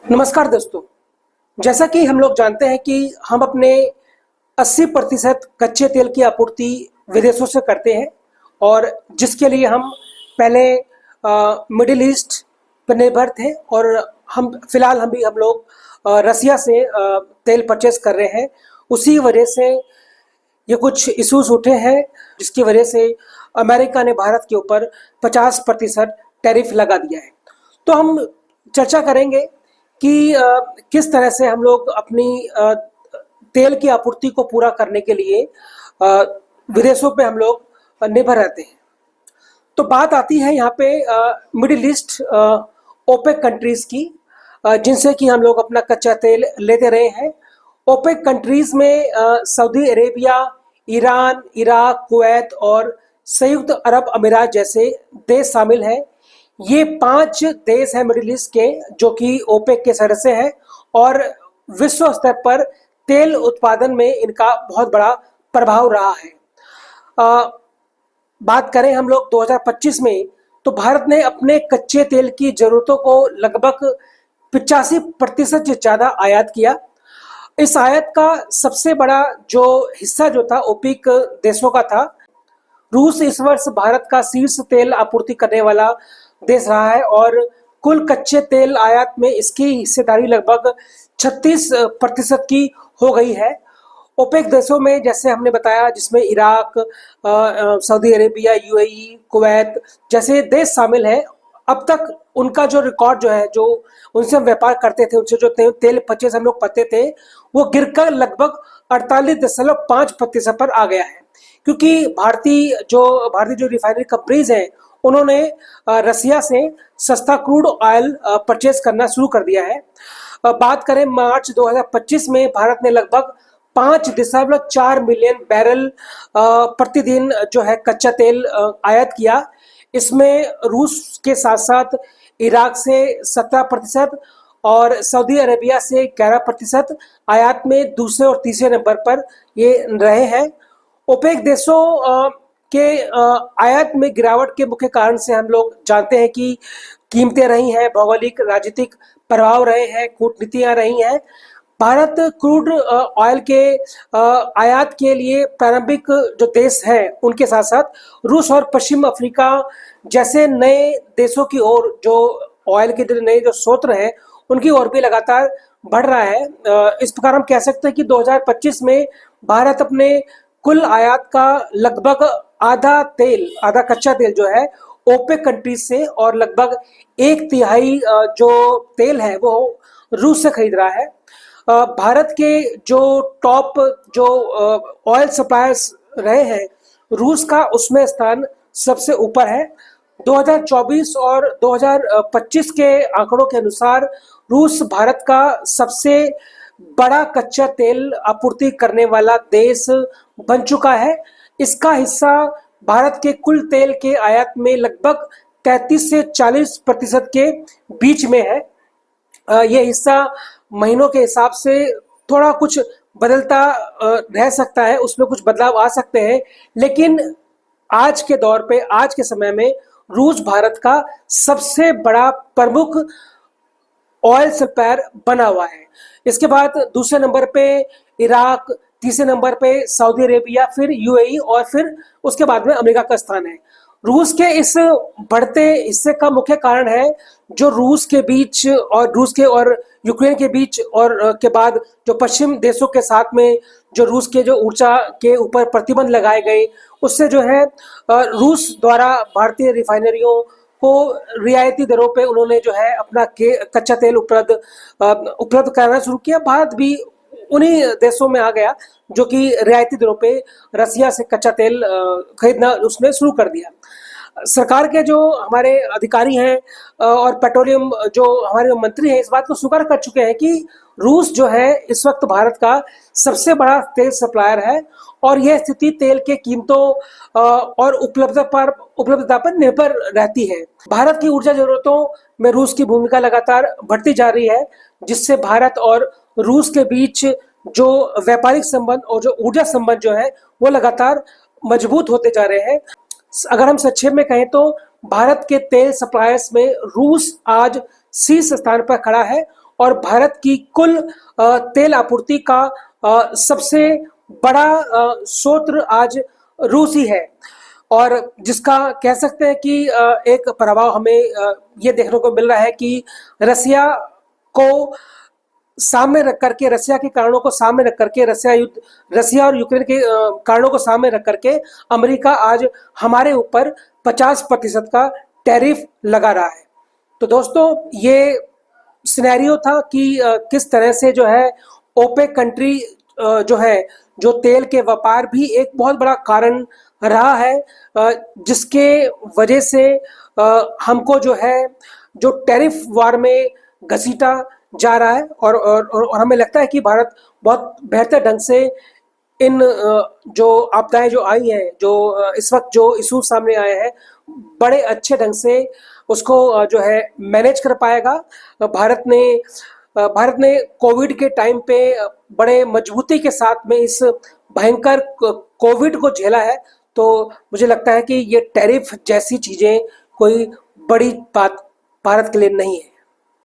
नमस्कार दोस्तों। जैसा कि हम लोग जानते हैं कि हम अपने 80% कच्चे तेल की आपूर्ति विदेशों से करते हैं और जिसके लिए हम पहले मिडिल ईस्ट पर निर्भर थे और हम फिलहाल हम लोग रसिया से तेल परचेज कर रहे हैं। उसी वजह से ये कुछ इश्यूज उठे हैं जिसकी वजह से अमेरिका ने भारत के ऊपर 50% टैरिफ लगा दिया है। तो हम चर्चा करेंगे कि किस तरह से हम लोग अपनी तेल की आपूर्ति को पूरा करने के लिए अ, विदेशों पे हम लोग निर्भर रहते हैं। तो बात आती है यहाँ पे मिडिल ईस्ट ओपेक कंट्रीज की, जिनसे कि हम लोग अपना कच्चा तेल लेते रहे हैं। ओपेक कंट्रीज में Saudi Arabia, Iran, Iraq, Kuwait और संयुक्त अरब अमीरात जैसे देश शामिल हैं। ये 5 देश हैं मिडिल ईस्ट के जो कि ओपेक के सदस्य हैं और विश्व स्तर पर तेल उत्पादन में इनका बहुत बड़ा प्रभाव रहा है। अ, बात करें हम लोग 2025 में, तो भारत ने अपने कच्चे तेल की जरूरतों को लगभग 85% से ज़्यादा आयात किया। इस आयात का सबसे बड़ा जो हिस्सा जो था ओपेक देशों का था। रूस इस वर्ष भारत का शीर्ष तेल आपूर्ति करने वाला देश रहा है और कुल कच्चे तेल आयात में इसकी हिस्सेदारी लगभग 36% की हो गई है। ओपेक देशों में जैसे हमने बताया, जिसमें Iraq, Saudi Arabia, UAE, Kuwait जैसे देश शामिल हैं। अब तक उनका जो रिकॉर्ड जो है, जो उनसे हम व्यापार करते थे, उनसे जो तेल परचेज हम लोग करते थे, वो गिरकर लगभग 48.5% पर आ गया है। क्योंकि भारतीय जो रिफाइनरी कंपनीज हैं, उन्होंने रसिया से सस्ता क्रूड ऑयल परचेज करना शुरू कर दिया है। बात करें मार्च 2025 में, भारत ने लगभग 5.4 मिलियन बैरल प्रतिदिन जो है कच्चा तेल आयात किया। इसमें रूस के साथ साथ इराक से 17% और सऊदी अरेबिया से 11% आयात में दूसरे और तीसरे नंबर पर ये रहे हैं। ओपेक देशों के आयात में गिरावट के मुख्य कारण से हम लोग जानते हैं कि कीमतें रही हैं, भौगोलिक राजनीतिक प्रभाव रहे हैं, कूटनीतियां रही हैं। भारत क्रूड ऑयल के आयात के लिए प्रारंभिक जो देश हैं, उनके साथ साथ रूस और पश्चिम अफ्रीका जैसे नए देशों की ओर जो ऑयल के जो नए जो स्रोत हैं, उनकी ओर भी लगातार बढ़ रहा है। इस प्रकार हम कह सकते हैं कि 2025 में भारत अपने कुल आयात का लगभग आधा कच्चा तेल जो है ओपेक कंट्रीज से और लगभग 1/3 जो तेल है वो रूस से खरीद रहा है। भारत के जो टॉप जो ऑयल सप्लायर्स रहे हैं, रूस का उसमें स्थान सबसे ऊपर है। 2024 और 2025 के आंकड़ों के अनुसार रूस भारत का सबसे बड़ा कच्चा तेल आपूर्ति करने वाला देश बन चुका है। इसका हिस्सा भारत के कुल तेल के आयात में लगभग 33 से 40% के बीच में है। ये हिस्सा महीनों के हिसाब से थोड़ा कुछ बदलता रह सकता है, उसमें कुछ बदलाव आ सकते हैं, लेकिन आज के दौर पे, आज के समय में रूस भारत का सबसे बड़ा प्रमुख ऑयल सप्लायर बना हुआ है। इसके बाद दूसरे नंबर पे इराक, तीसरे नंबर पे सऊदी अरेबिया, फिर यूएई और फिर उसके बाद में अमेरिका का स्थान है। रूस के इस बढ़ते हिस्से का मुख्य कारण है जो रूस के और यूक्रेन के बीच और के बाद जो पश्चिम देशों के साथ में जो रूस के जो ऊर्जा के ऊपर प्रतिबंध लगाए गए, उससे जो है रूस द्वारा भारतीय रिफाइनरियों को रियायती दरों पे उन्होंने जो है अपना कच्चा तेल उपलब्ध कराना शुरू किया। भारत भी उन्हीं देशों में आ गया जो कि रियायती दरों पे रसिया से कच्चा तेल खरीदना उसने शुरू कर दिया। सरकार के जो हमारे अधिकारी हैं और पेट्रोलियम जो हमारे मंत्री हैं, इस बात को स्वीकार कर चुके हैं कि रूस जो है इस वक्त भारत का सबसे बड़ा तेल सप्लायर है और यह स्थिति तेल के कीमतों और उपलब्धता पर निर्भर रहती है। भारत की ऊर्जा जरूरतों में रूस की भूमिका लगातार बढ़ती जा रही है, जिससे भारत और रूस के बीच जो व्यापारिक संबंध और जो ऊर्जा संबंध जो है वो लगातार मजबूत होते जा रहे हैं। अगर हम संक्षेप में कहें तो भारत के तेल सप्लायर्स में रूस आज शीर्ष स्थान पर खड़ा है और भारत की कुल तेल आपूर्ति का सबसे बड़ा स्रोत आज रूस ही है। और जिसका कह सकते हैं कि एक प्रभाव हमें ये देखने को मिल रहा है कि रसिया को सामने रख करके, रसिया के कारणों को सामने रख करके, रसिया और यूक्रेन के कारणों को सामने रख करके अमेरिका आज हमारे ऊपर 50% का टैरिफ लगा रहा है। तो दोस्तों, ये सिनेरियो था कि किस तरह से जो है ओपेक कंट्री जो है, जो तेल के व्यापार भी एक बहुत बड़ा कारण रहा है, जिसके वजह से हमको जो है जो टैरिफ वार में घसीटा जा रहा है। और हमें लगता है कि भारत बहुत बेहतर ढंग से इन जो आपदाएं जो आई हैं, जो इस वक्त जो इशू सामने आए हैं, बड़े अच्छे ढंग से उसको जो है मैनेज कर पाएगा। भारत ने कोविड के टाइम पे बड़े मजबूती के साथ में इस भयंकर कोविड को झेला है। तो मुझे लगता है कि ये टैरिफ जैसी चीजें कोई बड़ी बात भारत के लिए नहीं है।